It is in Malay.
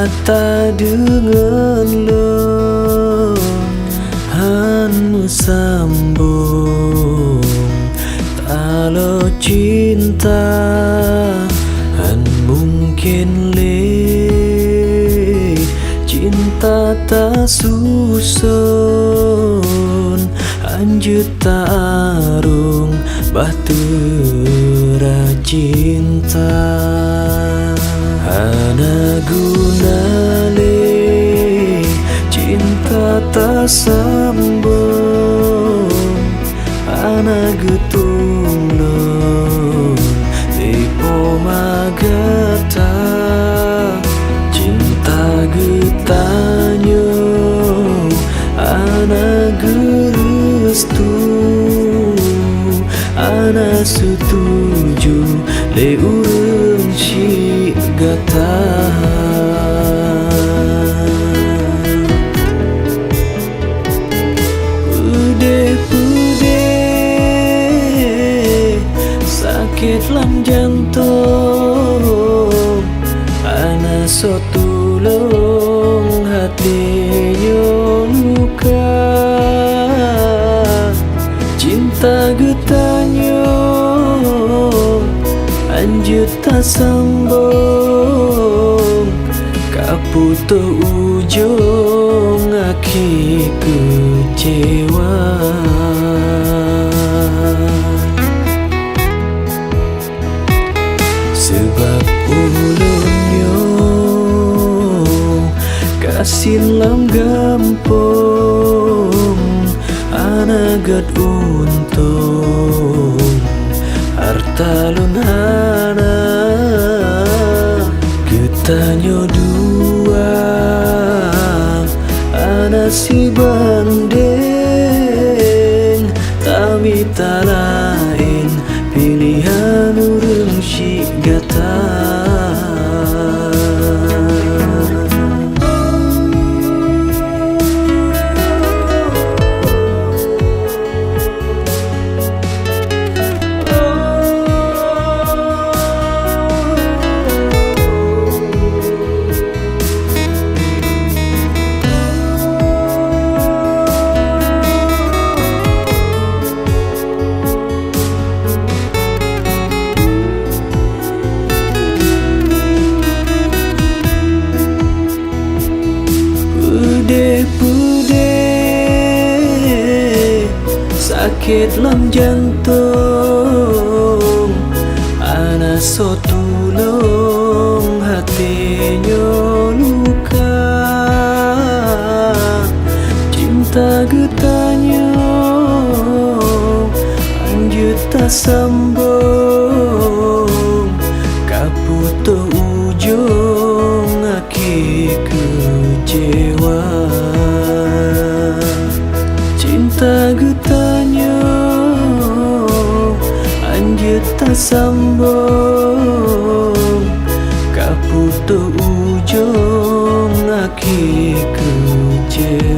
kata dengan lo hanmu sambung talo cinta han mungkin le cinta tak susun anjut tak arung bahtera cinta hana guna le cinta tak sambung hana getung lon lepo magata cinta getanyo ana gerestu ana setuju le urang si gata pude sakit lam jantung ana so tulung hatinya luka cinta getanyo anjut tak sambung kaputo ujung aki kecewa sebab ulunyo kasin lam gampung anagat untung harta lunana getanyo dua ana si banding tapi tak lain pilihan urang si gata pude sakit lam jantung ana so tulung hatinya luka cinta getanyo anjut tak sambung kaputo ujung aki kecewa cinta getanyo anjut tak sambung kaputo ujung aki kecewa